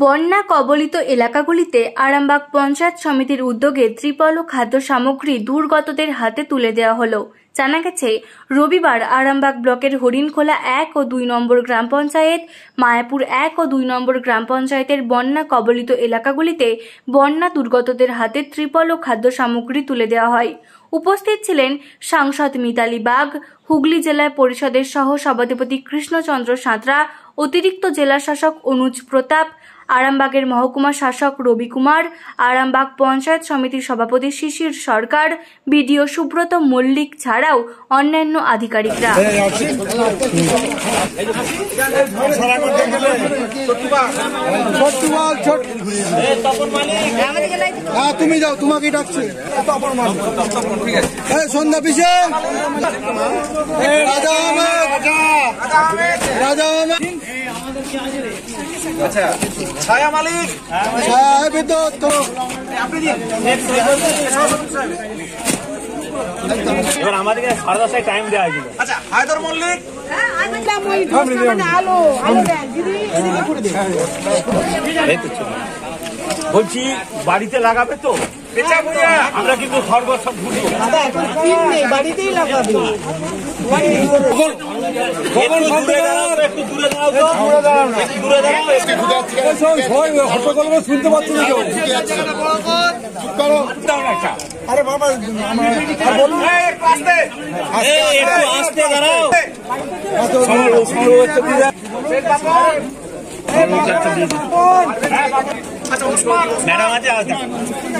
বন্যা কবলিত এলাকাগুলিতে আরামবাগ পঞ্চায়েত সমিতির উদ্যোগে ত্রিপল ও খাদ্য সামগ্রী দুর্গতদের হাতে তুলে দেওয়া হলো। জানা গেছে, রবিবার আরামবাগ ব্লকের হরিণখোলা 1 ও 2 নম্বর গ্রাম পঞ্চায়েত, মায়াপুর 1 ও 2 নম্বর গ্রাম পঞ্চায়েতের বন্যা কবলিত এলাকাগুলিতে বন্যা দুর্গতদের হাতে ত্রিপল ও খাদ্য সামগ্রী তুলে দেওয়া হয়। উপস্থিত ছিলেন সাংসদ মিতালি বাগ, হুগলি জেলা পরিষদের সহ সভাধিপতি কৃষ্ণচন্দ্র সাঁতরা, অতিরিক্ত জেলা শাসক অনুজ প্রতাপ, আরামবাগের মহকুমা শাসক রবি কুমার, আরামবাগ পঞ্চায়েত সমিতির সভাপতি শিশির সরকার, বিডিও সুব্রত মল্লিক ছাড়াও অন্যান্য আধিকারিকরা। তুমি যাও, তোমাকে ডাকছে সন্ধ্যা পিছে রাজা আচ্ছা, ছায়া মালিক, ছায়া বিদ্যুৎ এবার আমাদেরকে 10:30টায় টাইম দেওয়া হয়েছিল। আচ্ছা, হায়দর মল্লিক, বলছি বাড়িতে লাগাবে তো? আমরা কিন্তু খরগোশ সব ঘুরবো, বাড়িতেই লাগাবে। শুনতে পাচ্ছি না কেউ। আরে বাবা, ম্যাডাম আছে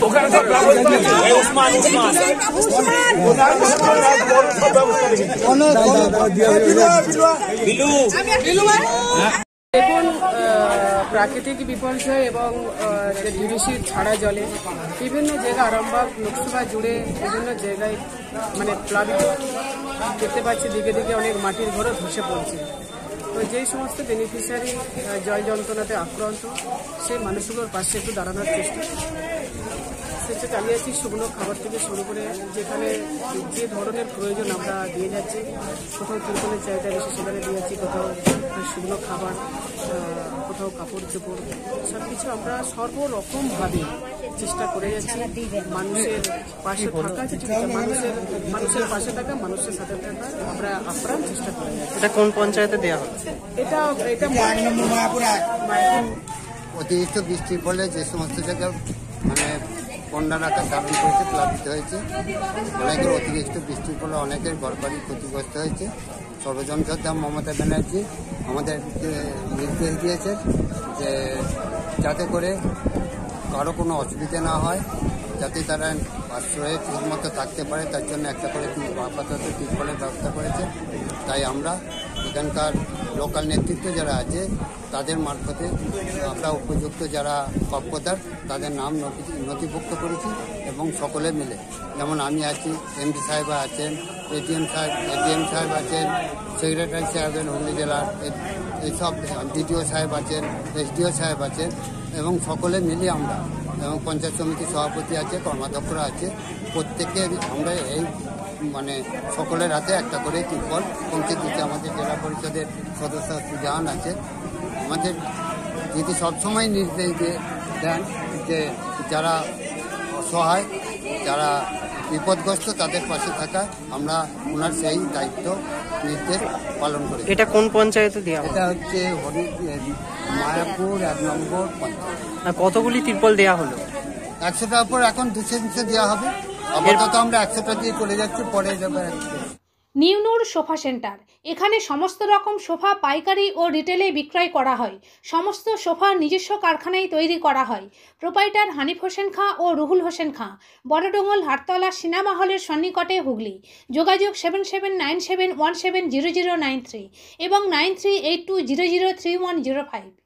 ওখানে সব উসমান দেখুন, প্রাকৃতিক বিপর্যয় এবং ডিভিসির ছাড়া জলে বিভিন্ন জায়গায় আরামবাগ লোকসভা জুড়ে বিভিন্ন জায়গায় প্লাবিত দেখতে পাচ্ছি। দিকে দিকে অনেক মাটির ঘরও ধসে পড়ছে। তো যেই সমস্ত বেনিফিশিয়ারি জল যন্ত্রণাতে আক্রান্ত, সেই মানুষগুলোর পাশে একটু দাঁড়ানোর চেষ্টা চালিয়েছি। শুকনো খাবার থেকে শুরু করে যেখানে যে ধরনের প্রয়োজন আমরা দিয়ে যাচ্ছি, কোথাও ত্রিপলের চাহিদা বেশি সেখানে দিয়ে যাচ্ছি, কোথাও শুকনো খাবার, কোথাও কাপড় চোপড়, সব কিছু আমরা সর্বরকমভাবে চেষ্টা করে যাচ্ছি। মানুষের পাশে থাকা, মানুষের পাশে থাকা, মানুষের সাথে থাকা আমরা আপ্রাণ চেষ্টা করে যাচ্ছি। এটা কোন পঞ্চায়েতে দেওয়া হবে? এটা মায়াপুর। অতিরিক্ত বৃষ্টির ফলে যে সমস্ত জায়গায় বন্যার আকার ধারণ করেছে, প্লাবিত হয়েছে, অনেকের অতিরিক্ত বৃষ্টির ফলে অনেকের ঘরবাড়ি ক্ষতিগ্রস্ত হয়েছে। সর্বজনশ্রদ্ধা মমতা ব্যানার্জি আমাদের নির্দেশ দিয়েছে যে যাতে করে কারো কোনো অসুবিধা না হয়, যাতে তারা আশ্রয়ে ঠিকমতো থাকতে পারে, তার জন্য একটা করে আপাতত ত্রিপলের ব্যবস্থা করেছে। তাই আমরা এখানকার লোকাল নেতৃত্ব যারা আছে তাদের মারফতে আমরা উপযুক্ত যারা প্রাপ্যতার তাদের নাম নথিভুক্ত করেছি এবং সকলে মিলে, যেমন আমি আছি, এমডি সাহেব আছেন, এডিএম সাহেব আছেন, সেক্রেটারি সাহেবের হুগলি জেলার, এইসব বিডিও সাহেব আছেন, এসডিও সাহেব আছেন, এবং সকলে মিলে আমরা, এবং পঞ্চায়েত সমিতির সভাপতি আছে, কর্মাধ্যক্ষরা আছে, প্রত্যেকে আমরা এই সকলের হাতে একটা করে ত্রিপল পৌঁছে দিচ্ছে। আমাদের জেলা পরিষদের সদস্য সুজাহান আছে, আমাদের যদি সবসময় নির্দেশ দেন যে যারা অসহায়, যারা বিপদগ্রস্ত তাদের পাশে থাকা, আমরা ওনার সেই দায়িত্ব নির্দেশ পালন করি। এটা কোন পঞ্চায়েতে দেওয়া হবে? এটা হচ্ছে মায়াপুর 1 নম্বর পঞ্চায়েত। কতগুলি ত্রিপল দেওয়া হলো? 100টার উপর এখন 200 দেওয়া হবে। আপাতত আমরা 100টা দিয়ে চলে যাচ্ছি, পরে যাবে। নিউ নূর সোফা সেন্টার, এখানে সমস্ত রকম সোফা পাইকারি ও রিটেলে বিক্রয় করা হয়। সমস্ত সোফা নিজস্ব কারখানায় তৈরি করা হয়। প্রোপাইটার হানিফ হোসেন খাঁ ও রুহুল হোসেন খাঁ, বড়ডোঙ্গল হাটতলা সিনেমা হলের সন্নিকটে, হুগলি। যোগাযোগ 7797170093 এবং 9382003105।